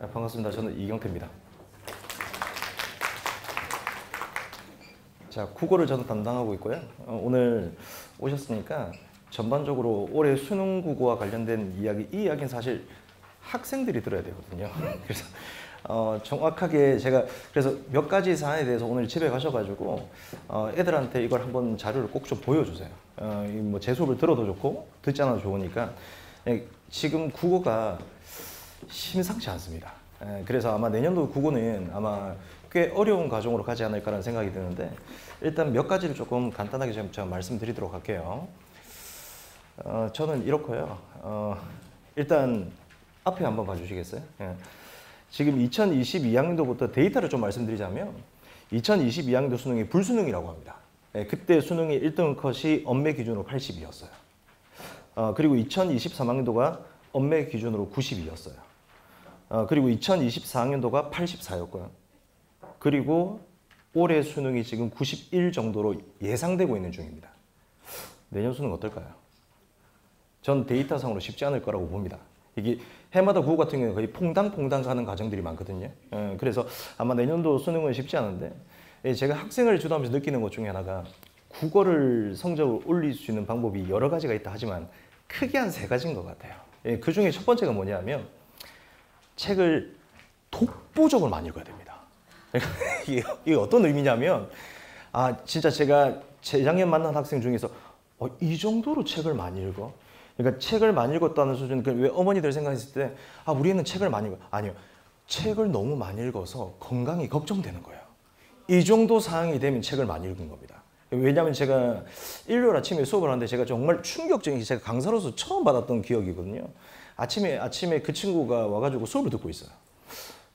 반갑습니다. 저는 이경태입니다. 자, 국어를 저는 담당하고 있고요. 오늘 오셨으니까 전반적으로 올해 수능 국어와 관련된 이야기, 이 이야기는 사실 학생들이 들어야 되거든요. 그래서 정확하게 제가 그래서 몇 가지 사안에 대해서 오늘 집에 가셔가지고 애들한테 이걸 한번 자료를 꼭 좀 보여주세요. 뭐 제 수업을 들어도 좋고 듣지 않아도 좋으니까 지금 국어가 심상치 않습니다. 그래서 아마 내년도 국어는 아마 꽤 어려운 과정으로 가지 않을까라는 생각이 드는데 일단 몇 가지를 조금 간단하게 제가 말씀드리도록 할게요. 저는 이렇고요. 일단 앞에 한번 봐주시겠어요? 지금 2022학년도부터 데이터를 좀 말씀드리자면 2022학년도 수능이 불수능이라고 합니다. 그때 수능의 1등 컷이 엄매 기준으로 80이었어요. 그리고 2023학년도가 엄매 기준으로 90이었어요. 그리고 2024학년도가 84였고요. 그리고 올해 수능이 지금 91 정도로 예상되고 있는 중입니다. 내년 수능 어떨까요? 전 데이터상으로 쉽지 않을 거라고 봅니다. 이게 해마다 국어 같은 경우는 거의 퐁당퐁당 가는 과정들이 많거든요. 그래서 아마 내년도 수능은 쉽지 않은데 제가 학생을 주도하면서 느끼는 것 중에 하나가 국어를 성적을 올릴 수 있는 방법이 여러 가지가 있다 하지만 크게 한 3가지인 것 같아요. 그 중에 첫 번째가 뭐냐면 책을 독보적으로 많이 읽어야 됩니다. 이게 어떤 의미냐면 진짜 제가 재작년 만난 학생 중에서 이 정도로 책을 많이 읽어? 그러니까 책을 많이 읽었다는 수준, 왜 어머니들 생각했을 때 우리는 책을 많이 읽어. 아니요. 책을 너무 많이 읽어서 건강이 걱정되는 거예요. 이 정도 상황이 되면 책을 많이 읽은 겁니다. 왜냐하면 제가 일요일 아침에 수업을 하는데 제가 정말 충격적인 제가 강사로서 처음 받았던 기억이거든요. 아침에 그 친구가 와가지고 수업을 듣고 있어요.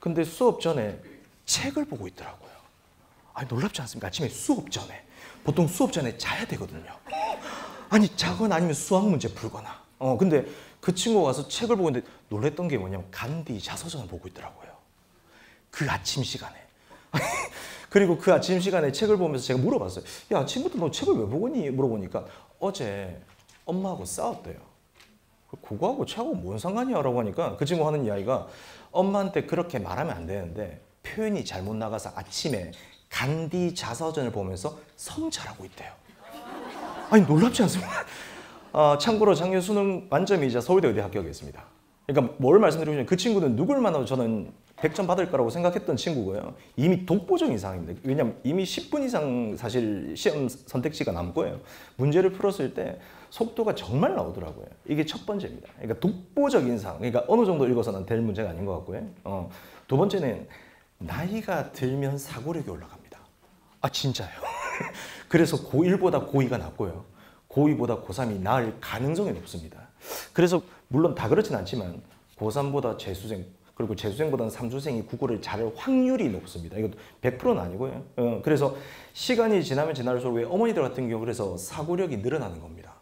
근데 수업 전에 책을 보고 있더라고요. 놀랍지 않습니까? 아침에 수업 전에. 보통 수업 전에 자야 되거든요. 자거나 아니면 수학 문제 풀거나. 근데 그 친구가 와서 책을 보고 있는데 놀랬던 게 뭐냐면 간디 자서전을 보고 있더라고요. 그 아침 시간에. 그리고 그 아침 시간에 책을 보면서 제가 물어봤어요. 야, 아침부터 너 책을 왜 보고 있니? 물어보니까 어제 엄마하고 싸웠대요. 그거하고 책하고 뭔 상관이야? 라고 하니까 그 친구 하는 이야기가 엄마한테 그렇게 말하면 안 되는데 표현이 잘못 나가서 아침에 간디 자서전을 보면서 성찰하고 있대요. 놀랍지 않습니까? 참고로 작년 수능 만점이자 서울대 의대 합격했습니다. 그러니까 뭘 말씀드리냐면 그 친구는 누굴 만나도 저는 100점 받을 거라고 생각했던 친구고요. 이미 독보적인 상황입니다. 왜냐하면 이미 10분 이상 사실 시험 선택지가 남고요. 문제를 풀었을 때 속도가 정말 나오더라고요. 이게 첫 번째입니다. 그러니까 독보적인 상황. 그러니까 어느 정도 읽어서는 될 문제가 아닌 것 같고요. 두 번째는 나이가 들면 사고력이 올라갑니다. 진짜요. 그래서 고1보다 고2가 낫고요. 고2보다 고3이 나을 가능성이 높습니다. 그래서 물론 다 그렇진 않지만 고3보다 재수생, 그리고 재수생보다는 삼수생이 국어를 잘할 확률이 높습니다. 이것도 100%는 아니고요. 그래서 시간이 지나면 지날수록 왜 어머니들 같은 경우 그래서 사고력이 늘어나는 겁니다.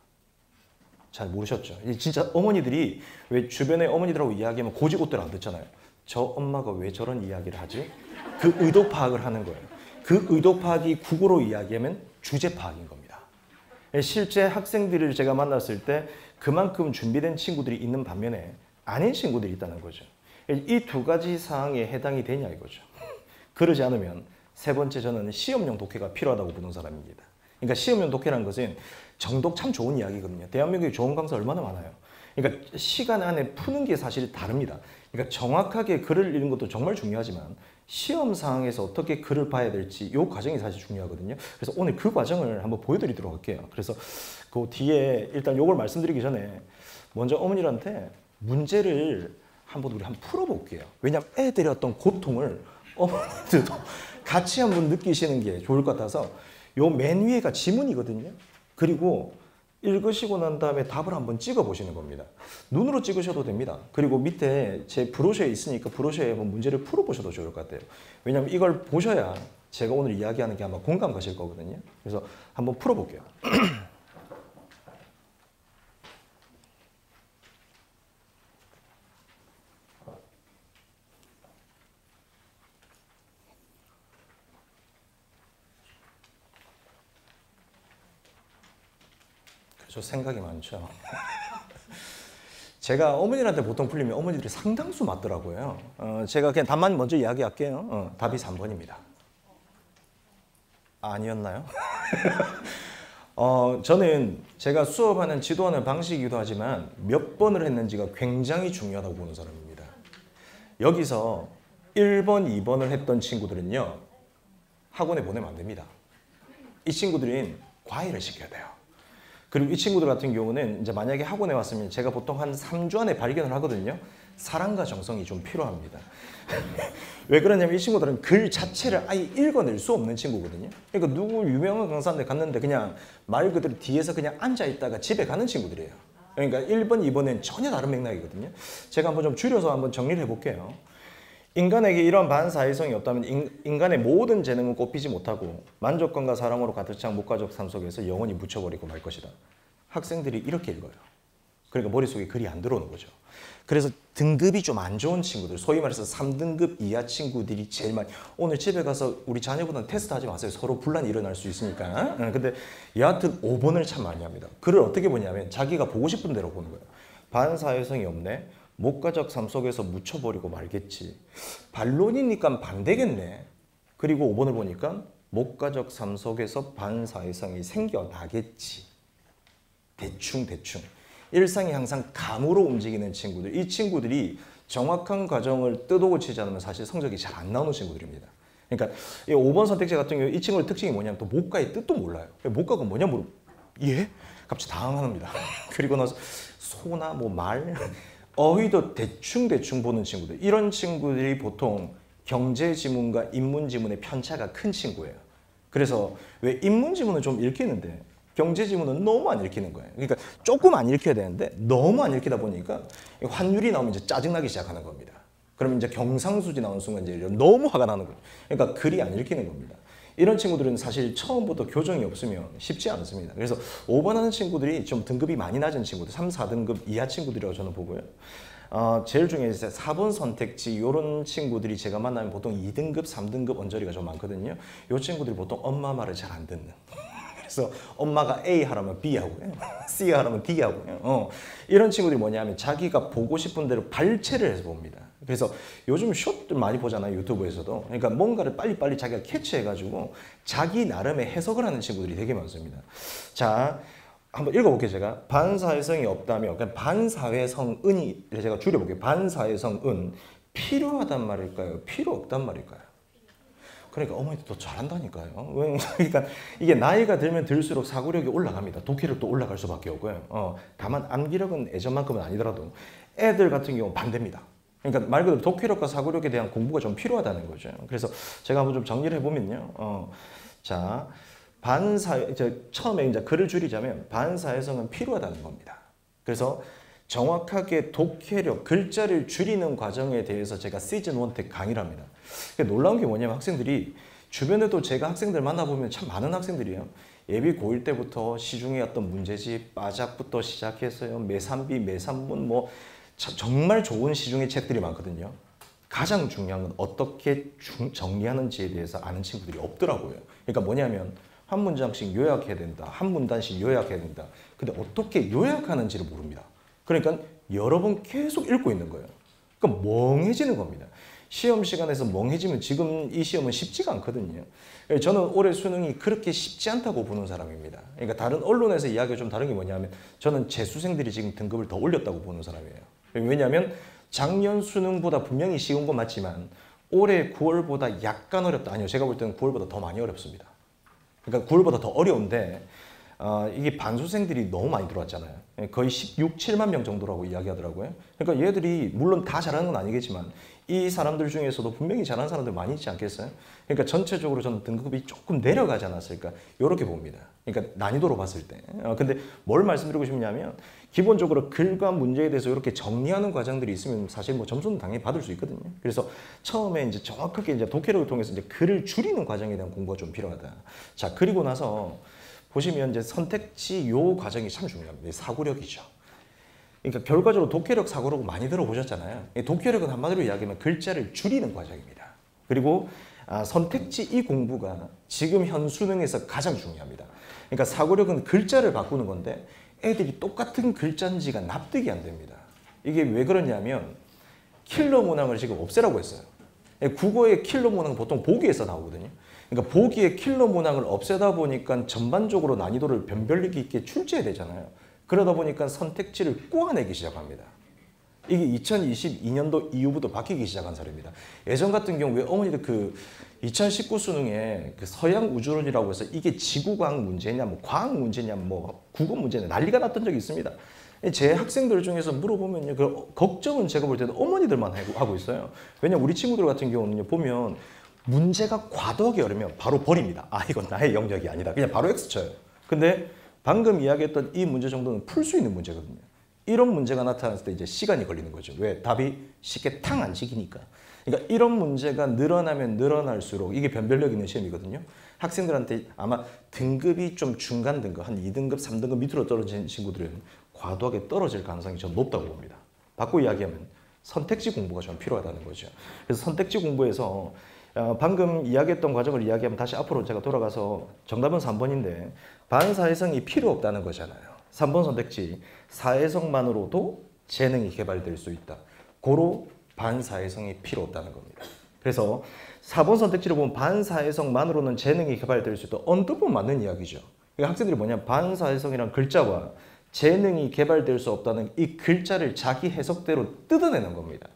잘 모르셨죠? 진짜 어머니들이 왜 주변에 어머니들하고 이야기하면 고지고대로 안 듣잖아요. 저 엄마가 왜 저런 이야기를 하지? 그 의도 파악을 하는 거예요. 그 의도 파악이 국어로 이야기하면 주제 파악인 겁니다. 실제 학생들을 제가 만났을 때 그만큼 준비된 친구들이 있는 반면에 아닌 친구들이 있다는 거죠. 이 2가지 사항에 해당이 되냐 이거죠. 그러지 않으면 세 번째 저는 시험용 독해가 필요하다고 보는 사람입니다. 그러니까 시험용 독해라는 것은 정독 참 좋은 이야기거든요. 대한민국에 좋은 강사 얼마나 많아요. 그러니까 시간 안에 푸는 게 사실 다릅니다. 그러니까 정확하게 글을 읽는 것도 정말 중요하지만 시험 상황에서 어떻게 글을 봐야 될지 이 과정이 사실 중요하거든요. 그래서 오늘 그 과정을 한번 보여드리도록 할게요. 그래서 그 뒤에 일단 이걸 말씀드리기 전에 먼저 어머니한테 문제를 우리 한번 풀어볼게요. 왜냐하면 애들의 어떤 고통을 어머니들도 같이 한번 느끼시는 게 좋을 것 같아서 요 맨 위에가 지문이거든요. 그리고 읽으시고 난 다음에 답을 한번 찍어 보시는 겁니다. 눈으로 찍으셔도 됩니다. 그리고 밑에 제 브로셔에 있으니까 브로셔에 한번 문제를 풀어 보셔도 좋을 것 같아요. 왜냐하면 이걸 보셔야 제가 오늘 이야기하는 게 아마 공감 가실 거거든요. 그래서 한번 풀어 볼게요. 저 생각이 많죠. 제가 어머니한테 보통 풀리면 어머니들이 상당수 맞더라고요. 제가 그냥 답만 먼저 이야기할게요. 답이 3번입니다. 아니었나요? 저는 제가 수업하는 지도하는 방식이기도 하지만 몇 번을 했는지가 굉장히 중요하다고 보는 사람입니다. 여기서 1번, 2번을 했던 친구들은요. 학원에 보내면 안 됩니다. 이 친구들은 과외를 시켜야 돼요. 그리고 이 친구들 같은 경우는 이제 만약에 학원에 왔으면 제가 보통 한 3주 안에 발견을 하거든요. 사랑과 정성이 좀 필요합니다. 왜 그러냐면 이 친구들은 글 자체를 아예 읽어낼 수 없는 친구거든요. 그러니까 누구 유명한 강사한테 갔는데 그냥 말 그대로 뒤에서 그냥 앉아있다가 집에 가는 친구들이에요. 그러니까 1번, 2번은 전혀 다른 맥락이거든요. 제가 한번 좀 줄여서 한번 정리를 해볼게요. 인간에게 이런 반사회성이 없다면 인간의 모든 재능은 꼽히지 못하고 만족감과 사랑으로 가득 찬 목가족 삶 속에서 영원히 묻혀버리고 말 것이다. 학생들이 이렇게 읽어요. 그러니까 머릿속에 글이 안 들어오는 거죠. 그래서 등급이 좀 안 좋은 친구들, 소위 말해서 3등급 이하 친구들이 제일 많이, 오늘 집에 가서 우리 자녀분은 테스트 하지 마세요. 서로 분란이 일어날 수 있으니까. 근데 여하튼 5번을 참 많이 합니다. 글을 어떻게 보냐면 자기가 보고 싶은 대로 보는 거예요. 반사회성이 없네. 목가적 삶 속에서 묻혀버리고 말겠지. 반론이니까 반대겠네. 그리고 5번을 보니까 목가적 삶 속에서 반사회성이 생겨나겠지. 대충. 일상이 항상 감으로 움직이는 친구들. 이 친구들이 정확한 과정을 뜯어고 치지 않으면 사실 성적이 잘 안 나오는 친구들입니다. 그러니까 이 5번 선택지 같은 경우 이 친구의 특징이 뭐냐면 또 목가의 뜻도 몰라요. 목가가 뭐냐 물어. 예? 갑자기 당황합니다. 그리고 나서 소나 뭐 말, 어휘도 대충 보는 친구들. 이런 친구들이 보통 경제 지문과 인문 지문의 편차가 큰 친구예요. 그래서 왜 인문 지문은 좀 읽히는데 경제 지문은 너무 안 읽히는 거예요. 그러니까 조금 안 읽혀야 되는데 너무 안 읽히다 보니까 환율이 나오면 이제 짜증나기 시작하는 겁니다. 그러면 이제 경상수지 나오는 순간 이제 너무 화가 나는 거예요. 그러니까 글이 안 읽히는 겁니다. 이런 친구들은 사실 처음부터 교정이 없으면 쉽지 않습니다. 그래서 5번 하는 친구들이 좀 등급이 많이 낮은 친구들, 3, 4등급 이하 친구들이라고 저는 보고요. 제일 중요해서 4번 선택지 이런 친구들이 제가 만나면 보통 2등급, 3등급 언저리가 좀 많거든요. 이 친구들이 보통 엄마 말을 잘 안 듣는. 그래서 엄마가 A 하라면 B 하고요. C 하라면 D 하고요. 이런 친구들이 뭐냐면 자기가 보고 싶은 대로 발췌를 해서 봅니다. 그래서 요즘 숏들 많이 보잖아요. 유튜브에서도. 그러니까 뭔가를 빨리빨리 자기가 캐치해가지고 자기 나름의 해석을 하는 친구들이 되게 많습니다. 자, 한번 읽어볼게요. 제가. 반사회성이 없다면 그러니까 반사회성은이 제가 줄여볼게요. 반사회성은 필요하단 말일까요? 필요 없단 말일까요? 그러니까 어머니도 더 잘한다니까요. 그러니까 이게 나이가 들면 들수록 사고력이 올라갑니다. 독해력도 올라갈 수밖에 없고요. 다만 암기력은 예전만큼은 아니더라도 애들 같은 경우는 반대입니다. 그러니까 말 그대로 독해력과 사고력에 대한 공부가 좀 필요하다는 거죠. 그래서 제가 한번 좀 정리를 해보면요. 자, 처음에 이제 글을 줄이자면 반사회성은 필요하다는 겁니다. 그래서 정확하게 독해력, 글자를 줄이는 과정에 대해서 제가 시즌 1 때 강의를 합니다. 놀라운 게 뭐냐면 학생들이 주변에도 제가 학생들 만나보면 참 많은 학생들이에요. 예비 고1 때부터 시중에 어떤 문제집, 빠작부터 시작해서요. 매산비, 매산문 뭐 정말 좋은 시중의 책들이 많거든요. 가장 중요한 건 어떻게 정리하는지에 대해서 아는 친구들이 없더라고요. 그러니까 뭐냐면 한 문장씩 요약해야 된다. 한 문단씩 요약해야 된다. 근데 어떻게 요약하는지를 모릅니다. 그러니까 여러 번 계속 읽고 있는 거예요. 그러니까 멍해지는 겁니다. 시험 시간에서 멍해지면 지금 이 시험은 쉽지가 않거든요. 저는 올해 수능이 그렇게 쉽지 않다고 보는 사람입니다. 그러니까 다른 언론에서 이야기가 좀 다른 게 뭐냐면 저는 재수생들이 지금 등급을 더 올렸다고 보는 사람이에요. 왜냐하면 작년 수능보다 분명히 쉬운 건 맞지만 올해 9월보다 약간 어렵다. 아니요. 제가 볼 때는 9월보다 더 많이 어렵습니다. 그러니까 9월보다 더 어려운데 이게 반수생들이 너무 많이 들어왔잖아요. 거의 16, 7만 명 정도라고 이야기하더라고요. 그러니까 얘들이 물론 다 잘하는 건 아니겠지만 이 사람들 중에서도 분명히 잘하는 사람들 많이 있지 않겠어요? 그러니까 전체적으로 저는 등급이 조금 내려가지 않았을까 이렇게 봅니다. 그러니까 난이도로 봤을 때. 근데 뭘 말씀드리고 싶냐면 기본적으로 글과 문제에 대해서 이렇게 정리하는 과정들이 있으면 사실 뭐 점수는 당연히 받을 수 있거든요. 그래서 처음에 이제 정확하게 이제 독해력을 통해서 이제 글을 줄이는 과정에 대한 공부가 좀 필요하다. 자, 그리고 나서 보시면 이제 선택지 요 과정이 참 중요합니다. 사고력이죠. 그러니까 결과적으로 독해력, 사고력 많이 들어보셨잖아요. 독해력은 한마디로 이야기하면 글자를 줄이는 과정입니다. 그리고 선택지 이 공부가 지금 현 수능에서 가장 중요합니다. 그러니까 사고력은 글자를 바꾸는 건데 애들이 똑같은 글자인지가 납득이 안 됩니다. 이게 왜 그러냐면 킬러 문항을 지금 없애라고 했어요. 국어의 킬러 문항은 보통 보기에서 나오거든요. 그러니까 보기의 킬러 문항을 없애다 보니까 전반적으로 난이도를 변별력 있게 출제해야 되잖아요. 그러다 보니까 선택지를 꼬아내기 시작합니다. 이게 2022년도 이후부터 바뀌기 시작한 사례입니다. 예전 같은 경우에 어머니들 그 2019 수능에 그 서양 우주론이라고 해서 이게 지구과학 문제냐, 뭐 과학 문제냐, 뭐 국어 문제냐 난리가 났던 적이 있습니다. 제 학생들 중에서 물어보면요, 그 걱정은 제가 볼 때는 어머니들만 하고 있어요. 왜냐면 우리 친구들 같은 경우는요, 보면 문제가 과도하게 어려면 바로 버립니다. 아, 이건 나의 영역이 아니다. 그냥 바로 X 쳐요. 근데 방금 이야기했던 이 문제 정도는 풀 수 있는 문제거든요. 이런 문제가 나타났을 때 이제 시간이 걸리는 거죠. 왜? 답이 쉽게 탕 안 찍히니까. 그러니까 이런 문제가 늘어나면 늘어날수록 이게 변별력 있는 시험이거든요. 학생들한테 아마 등급이 좀 중간 등급, 한 2등급, 3등급 밑으로 떨어진 친구들은 과도하게 떨어질 가능성이 좀 높다고 봅니다. 바꿔 이야기하면 선택지 공부가 좀 필요하다는 거죠. 그래서 선택지 공부에서 방금 이야기했던 과정을 이야기하면 다시 앞으로 제가 돌아가서 정답은 3번인데 반사회성이 필요 없다는 거잖아요. 3번 선택지, 사회성만으로도 재능이 개발될 수 있다. 고로 반사회성이 필요 없다는 겁니다. 그래서 4번 선택지를 보면 반사회성만으로는 재능이 개발될 수 있다. 어느 부분 맞는 이야기죠. 그러니까 학생들이 뭐냐면 반사회성이란 글자와 재능이 개발될 수 없다는 이 글자를 자기 해석대로 뜯어내는 겁니다.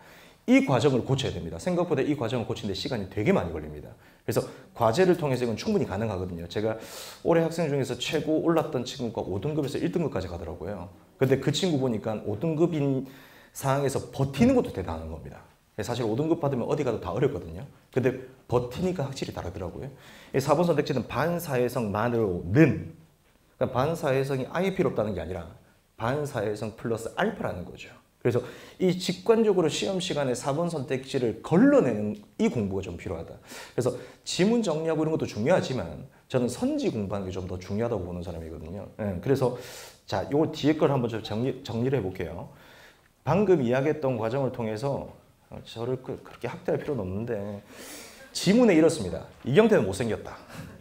이 과정을 고쳐야 됩니다. 생각보다 이 과정을 고치는데 시간이 되게 많이 걸립니다. 그래서 과제를 통해서 이건 충분히 가능하거든요. 제가 올해 학생 중에서 최고 올랐던 친구가 5등급에서 1등급까지 가더라고요. 근데 그 친구 보니까 5등급인 상황에서 버티는 것도 대단한 겁니다. 사실 5등급 받으면 어디 가도 다 어렵거든요. 근데 버티니까 확실히 다르더라고요. 4번 선택지는 반사회성만으로는, 그러니까 반사회성이 아예 필요 없다는 게 아니라 반사회성 플러스 알파라는 거죠. 그래서 이 직관적으로 시험 시간에 4번 선택지를 걸러내는 이 공부가 좀 필요하다. 그래서 지문 정리하고 이런 것도 중요하지만 저는 선지 공부하는 게 좀 더 중요하다고 보는 사람이거든요. 그래서 자, 요 뒤에 걸 한번 좀 정리를 해볼게요. 방금 이야기했던 과정을 통해서 저를 그렇게 학대할 필요는 없는데 지문에 이렇습니다. 이경태는 못생겼다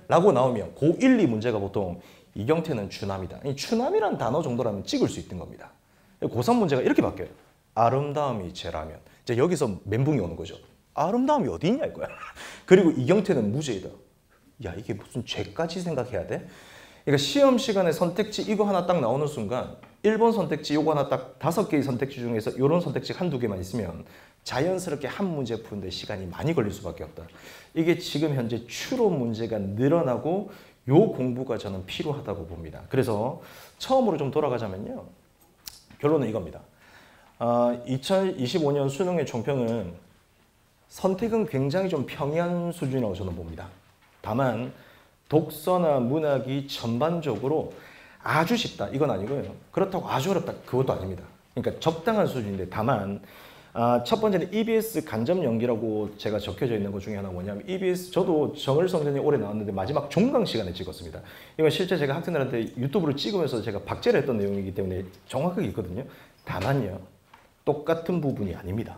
라고 나오면 고 1, 2 문제가 보통 이경태는 추남이다. 이 추남이라는 단어 정도라면 찍을 수 있는 겁니다. 고3 문제가 이렇게 바뀌어요. 아름다움이 죄라면. 이제 여기서 멘붕이 오는 거죠. 아름다움이 어디 있냐 이거야. 그리고 이경태는 무죄이다. 야, 이게 무슨 죄까지 생각해야 돼? 그러니까 시험 시간에 선택지 이거 하나 딱 나오는 순간 1번 선택지 요거 하나 딱 5개의 선택지 중에서 이런 선택지 한두 개만 있으면 자연스럽게 한 문제 푸는데 시간이 많이 걸릴 수밖에 없다. 이게 지금 현재 추론 문제가 늘어나고 요 공부가 저는 필요하다고 봅니다. 그래서 처음으로 좀 돌아가자면요. 결론은 이겁니다. 2025년 수능의 총평은 선택은 굉장히 좀 평이한 수준이라고 저는 봅니다. 다만 독서나 문학이 전반적으로 아주 쉽다 이건 아니고요. 그렇다고 아주 어렵다 그것도 아닙니다. 그러니까 적당한 수준인데 다만 첫 번째는 EBS 간접 연기라고 제가 적혀져 있는 것 중에 하나가 뭐냐면 EBS 저도 정을성전이 올해 나왔는데 마지막 종강 시간에 찍었습니다. 이건 실제 제가 학생들한테 유튜브를 찍으면서 제가 박제를 했던 내용이기 때문에 정확하게 있거든요. 다만요. 똑같은 부분이 아닙니다.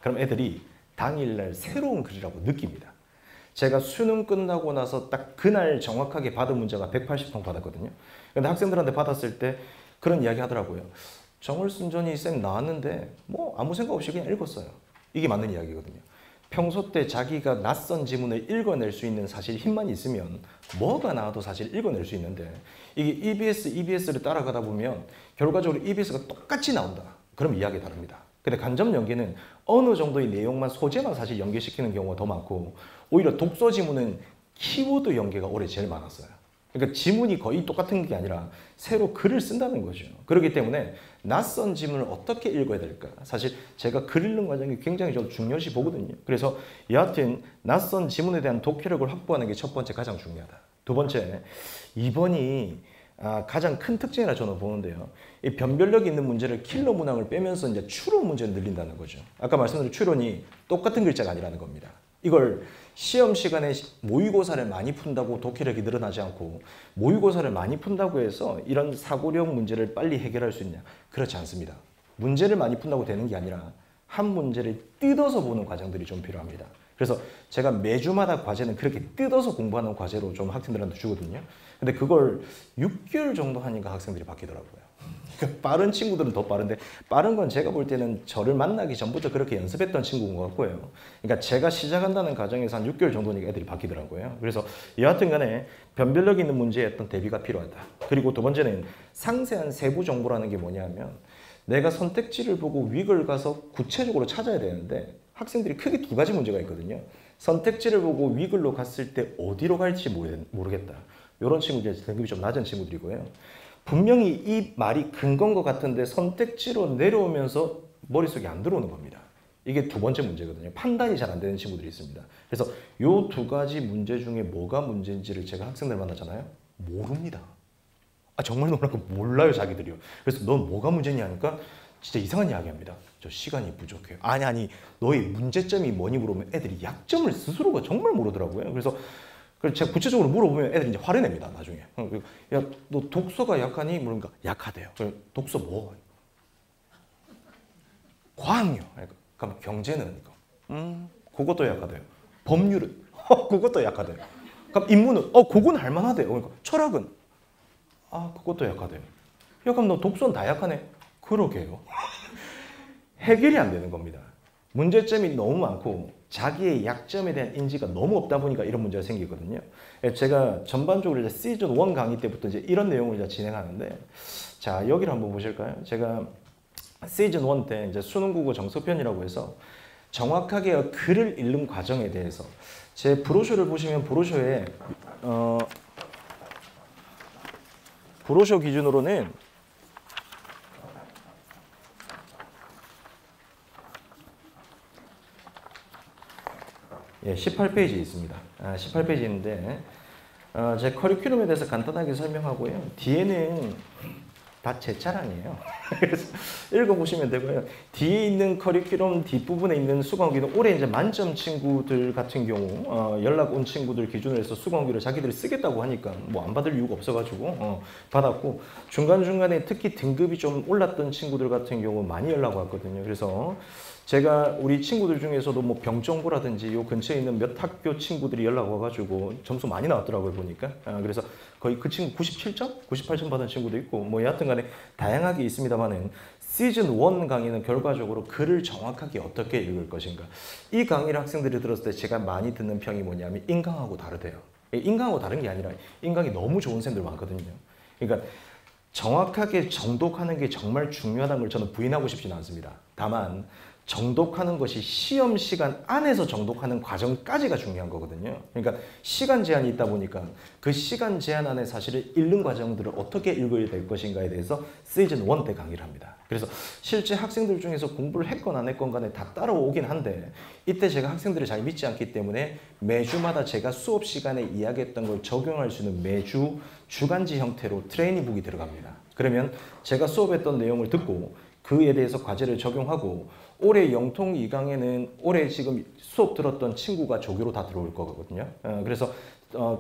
그럼 애들이 당일날 새로운 글이라고 느낍니다. 제가 수능 끝나고 나서 딱 그날 정확하게 받은 문제가 180통 받았거든요. 근데 학생들한테 받았을 때 그런 이야기 하더라고요. 정월순전이 쌤 나왔는데 뭐 아무 생각 없이 그냥 읽었어요. 이게 맞는 이야기거든요. 평소 때 자기가 낯선 지문을 읽어낼 수 있는 사실 힘만 있으면 뭐가 나와도 사실 읽어낼 수 있는데 이게 EBS를 따라가다 보면 결과적으로 EBS가 똑같이 나온다. 그럼 이야기 다릅니다. 근데 간접 연계는 어느 정도의 내용만 소재만 사실 연계시키는 경우가 더 많고 오히려 독서 지문은 키워드 연계가 올해 제일 많았어요. 그러니까 지문이 거의 똑같은 게 아니라 새로 글을 쓴다는 거죠. 그렇기 때문에 낯선 지문을 어떻게 읽어야 될까? 사실 제가 글 읽는 과정이 굉장히 좀 중요시 보거든요. 그래서 여하튼 낯선 지문에 대한 독해력을 확보하는 게 첫 번째 가장 중요하다. 두 번째, 2번이 가장 큰 특징이라 저는 보는데요. 이 변별력 있는 문제를 킬러 문항을 빼면서 이제 추론 문제를 늘린다는 거죠. 아까 말씀드린 추론이 똑같은 글자가 아니라는 겁니다. 이걸 시험 시간에 모의고사를 많이 푼다고 독해력이 늘어나지 않고 모의고사를 많이 푼다고 해서 이런 사고력 문제를 빨리 해결할 수 있냐? 그렇지 않습니다. 문제를 많이 푼다고 되는 게 아니라 한 문제를 뜯어서 보는 과정들이 좀 필요합니다. 그래서 제가 매주마다 과제는 그렇게 뜯어서 공부하는 과제로 좀 학생들한테 주거든요. 근데 그걸 6개월 정도 하니까 학생들이 바뀌더라고요. 빠른 친구들은 더 빠른데 빠른 건 제가 볼 때는 저를 만나기 전부터 그렇게 연습했던 친구인 것 같고요. 그러니까 제가 시작한다는 과정에서 한 6개월 정도니까 애들이 바뀌더라고요. 그래서 여하튼 간에 변별력 있는 문제에 어떤 대비가 필요하다. 그리고 두 번째는 상세한 세부 정보라는 게 뭐냐면 내가 선택지를 보고 윅을 가서 구체적으로 찾아야 되는데 학생들이 크게 두 가지 문제가 있거든요. 선택지를 보고 윅을로 갔을 때 어디로 갈지 모르겠다. 이런 친구들이 등급이 좀 낮은 친구들이고요. 분명히 이 말이 근거인 것 같은데 선택지로 내려오면서 머릿속에 안 들어오는 겁니다. 이게 두 번째 문제거든요. 판단이 잘 안 되는 친구들이 있습니다. 그래서 이 두 가지 문제 중에 뭐가 문제인지를 제가 학생들 만나잖아요. 모릅니다. 정말 놀라고 몰라요, 자기들이요. 그래서 넌 뭐가 문제냐 하니까 진짜 이상한 이야기 합니다. 저 시간이 부족해요. 아니, 너의 문제점이 뭐니 물어보면 애들이 약점을 스스로가 정말 모르더라고요. 그래서 제가 구체적으로 물어보면 애들이 이제 화를 냅니다, 나중에. 야, 너 독서가 약하니? 그러니까 약하대요. 독서 뭐? 과학요. 그럼 경제는? 그것도 약하대요. 법률은? 그것도 약하대요. 그럼 인문은? 그건 할만하대요. 그러니까 철학은? 그것도 약하대요. 야, 그럼 너 독서는 다 약하네? 그러게요. 해결이 안 되는 겁니다. 문제점이 너무 많고 자기의 약점에 대한 인지가 너무 없다 보니까 이런 문제가 생기거든요. 제가 전반적으로 이제 시즌 1 강의 때부터 이제 이런 내용을 이제 진행하는데, 자, 여기를 한번 보실까요? 제가 시즌 1 때 이제 수능국어 정석편이라고 해서 정확하게 글을 읽는 과정에 대해서 제 브로셔를 보시면 브로셔에 브로셔 기준으로는 예, 18페이지 있습니다. 18페이지 있는데 제 커리큘럼에 대해서 간단하게 설명하고요. 뒤에는 다 제 자랑이에요. 그래서 읽어보시면 되고요. 뒤에 있는 커리큘럼 뒷부분에 있는 수강기는 올해 이제 만점 친구들 같은 경우 연락 온 친구들 기준으로 해서 수강기를 자기들이 쓰겠다고 하니까 뭐 안 받을 이유가 없어가지고 받았고, 중간중간에 특히 등급이 좀 올랐던 친구들 같은 경우 많이 연락 왔거든요. 그래서 제가 우리 친구들 중에서도 뭐 병정고라든지 요 근처에 있는 몇 학교 친구들이 연락 와가지고 점수 많이 나왔더라고요, 보니까. 그래서 거의 그 친구 97점? 98점 받은 친구도 있고 뭐 여하튼 간에 다양하게 있습니다만은 시즌 1 강의는 결과적으로 글을 정확하게 어떻게 읽을 것인가. 이 강의를 학생들이 들었을 때 제가 많이 듣는 평이 뭐냐면 인강하고 다르대요. 인강하고 다른 게 아니라 인강이 너무 좋은 쌤들 많거든요. 그러니까 정확하게 정독하는 게 정말 중요하다는 걸 저는 부인하고 싶지는 않습니다. 다만 정독하는 것이 시험 시간 안에서 정독하는 과정까지가 중요한 거거든요. 그러니까 시간 제한이 있다 보니까 그 시간 제한 안에 사실은 읽는 과정들을 어떻게 읽어야 될 것인가에 대해서 시즌 1 때 강의를 합니다. 그래서 실제 학생들 중에서 공부를 했건 안 했건 간에 다 따라오긴 한데 이때 제가 학생들을 잘 믿지 않기 때문에 매주마다 제가 수업 시간에 이야기했던 걸 적용할 수 있는 매주 주간지 형태로 트레이닝북이 들어갑니다. 그러면 제가 수업했던 내용을 듣고 그에 대해서 과제를 적용하고 올해 영통 2강에는 올해 지금 수업 들었던 친구가 조교로 다 들어올 거거든요. 그래서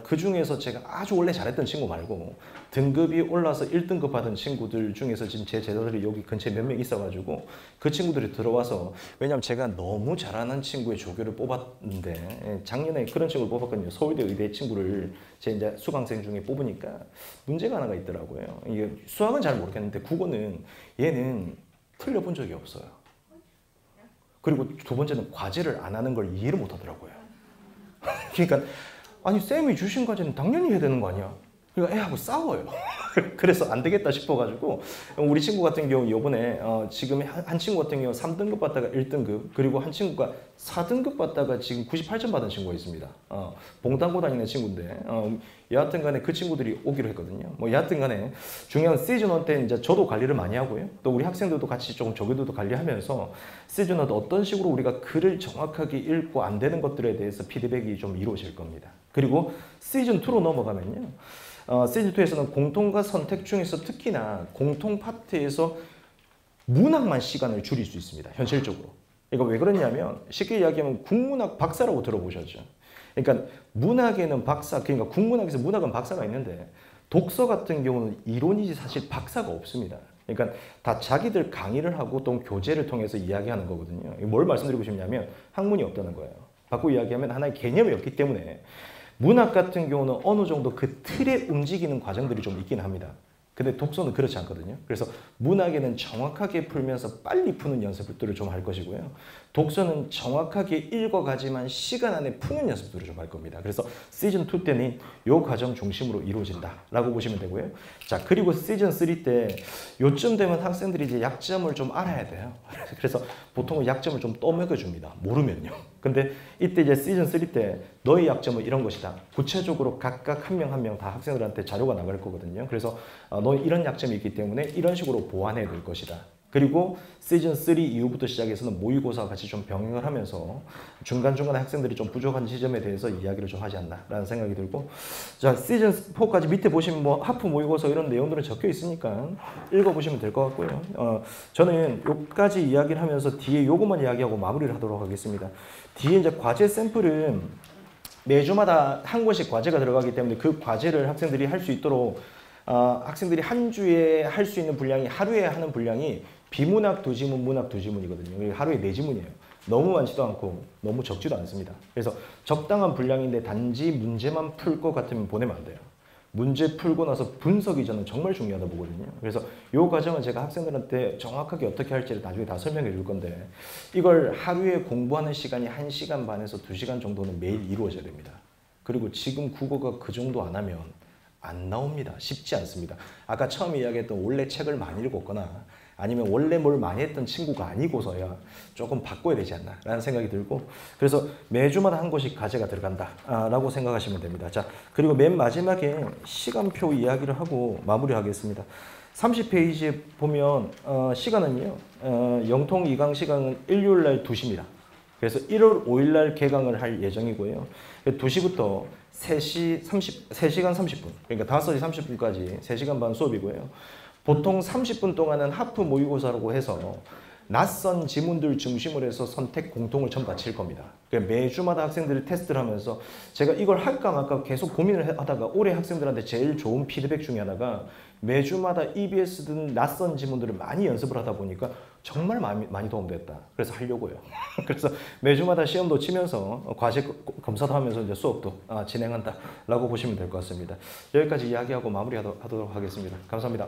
그 중에서 제가 아주 원래 잘했던 친구 말고 등급이 올라서 1등급 받은 친구들 중에서 지금 제 제자들이 여기 근처에 몇 명 있어가지고 그 친구들이 들어와서, 왜냐면 제가 너무 잘하는 친구의 조교를 뽑았는데 작년에 그런 친구를 뽑았거든요. 서울대 의대 친구를 제 이제 수강생 중에 뽑으니까 문제가 하나가 있더라고요. 이게 수학은 잘 모르겠는데 국어는 얘는 틀려본 적이 없어요. 그리고 두 번째는 과제를 안 하는 걸 이해를 못 하더라고요. 그러니까 아니 쌤이 주신 과제는 당연히 해야 되는 거 아니야? 그러니까 애하고 싸워요. 그래서 안 되겠다 싶어가지고 우리 친구 같은 경우 이번에 지금 한 친구 같은 경우 3등급 받다가 1등급, 그리고 한 친구가 4등급 받다가 지금 98점 받은 친구가 있습니다. 봉당고 다니는 친구인데 여하튼 간에 그 친구들이 오기로 했거든요. 뭐 여하튼 간에 중요한 시즌 1 때 이제 저도 관리를 많이 하고요. 또 우리 학생들도 같이 조금 조교들도 관리하면서 시즌 1 어떤 식으로 우리가 글을 정확하게 읽고 안 되는 것들에 대해서 피드백이 좀 이루어질 겁니다. 그리고 시즌 2로 넘어가면요. 시즌 2에서는 공통과 선택 중에서 특히나 공통 파트에서 문학만 시간을 줄일 수 있습니다. 현실적으로. 이거 왜 그러냐면 쉽게 이야기하면 국문학 박사라고 들어보셨죠? 그러니까 문학에는 박사, 그러니까 국문학에서 문학은 박사가 있는데 독서 같은 경우는 이론이지 사실 박사가 없습니다. 그러니까 다 자기들 강의를 하고 또 교재를 통해서 이야기하는 거거든요. 뭘 말씀드리고 싶냐면 학문이 없다는 거예요. 바꾸고 이야기하면 하나의 개념이 없기 때문에 문학 같은 경우는 어느 정도 그 틀에 움직이는 과정들이 좀 있긴 합니다. 근데 독서는 그렇지 않거든요. 그래서 문학에는 정확하게 풀면서 빨리 푸는 연습들을 좀 할 것이고요. 독서는 정확하게 읽어가지만 시간 안에 푸는 연습들을 좀 할 겁니다. 그래서 시즌 2 때는 이 과정 중심으로 이루어진다라고 보시면 되고요. 자, 그리고 시즌 3 때 요쯤 되면 학생들이 이제 약점을 좀 알아야 돼요. 그래서 보통은 약점을 좀 떠먹여줍니다. 모르면요. 근데 이때 이제 시즌 3 때 너의 약점은 이런 것이다. 구체적으로 각각 한 명 한 명 다 학생들한테 자료가 나갈 거거든요. 그래서 너 이런 약점이 있기 때문에 이런 식으로 보완해야 될 것이다. 그리고 시즌 3 이후부터 시작해서는 모의고사와 같이 좀 병행을 하면서 중간중간에 학생들이 좀 부족한 지점에 대해서 이야기를 좀 하지 않나라는 생각이 들고, 자, 시즌 4까지 밑에 보시면 뭐 하프 모의고사 이런 내용들은 적혀 있으니까 읽어보시면 될 것 같고요. 저는 여기까지 이야기를 하면서 뒤에 요것만 이야기하고 마무리를 하도록 하겠습니다. 뒤에 이제 과제 샘플은 매주마다 한 권씩 과제가 들어가기 때문에 그 과제를 학생들이 할 수 있도록 학생들이 한 주에 할 수 있는 분량이, 하루에 하는 분량이 비문학 2지문, 문학 2지문이거든요. 하루에 4지문이에요. 너무 많지도 않고 너무 적지도 않습니다. 그래서 적당한 분량인데 단지 문제만 풀 것 같으면 보내면 안 돼요. 문제 풀고 나서 분석이 저는 정말 중요하다 보거든요. 그래서 이 과정은 제가 학생들한테 정확하게 어떻게 할지를 나중에 다 설명해 줄 건데, 이걸 하루에 공부하는 시간이 1시간 반에서 2시간 정도는 매일 이루어져야 됩니다. 그리고 지금 국어가 그 정도 안 하면 안 나옵니다. 쉽지 않습니다. 아까 처음에 이야기했던 원래 책을 많이 읽었거나 아니면 원래 뭘 많이 했던 친구가 아니고서야 조금 바꿔야 되지 않나 라는 생각이 들고, 그래서 매주마다 한 곳씩 과제가 들어간다 라고 생각하시면 됩니다. 자, 그리고 맨 마지막에 시간표 이야기를 하고 마무리하겠습니다. 30페이지에 보면 시간은요, 영통 2강 시간은 일요일날 2시입니다. 그래서 1월 5일날 개강을 할 예정이고요. 2시부터 3시간 30분, 그러니까 5시 30분까지 3시간 반 수업이고요. 보통 30분 동안은 하프 모의고사라고 해서 낯선 지문들 중심으로 해서 선택 공통을 전부 다 칠 겁니다. 그러니까 매주마다 학생들이 테스트를 하면서 제가 이걸 할까 말까 계속 고민을 하다가 올해 학생들한테 제일 좋은 피드백 중에 하나가, 매주마다 EBS든 낯선 지문들을 많이 연습을 하다 보니까 정말 많이 도움됐다. 그래서 하려고요. 그래서 매주마다 시험도 치면서 과제 검사도 하면서 이제 수업도 진행한다라고 보시면 될 것 같습니다. 여기까지 이야기하고 마무리하도록 하겠습니다. 감사합니다.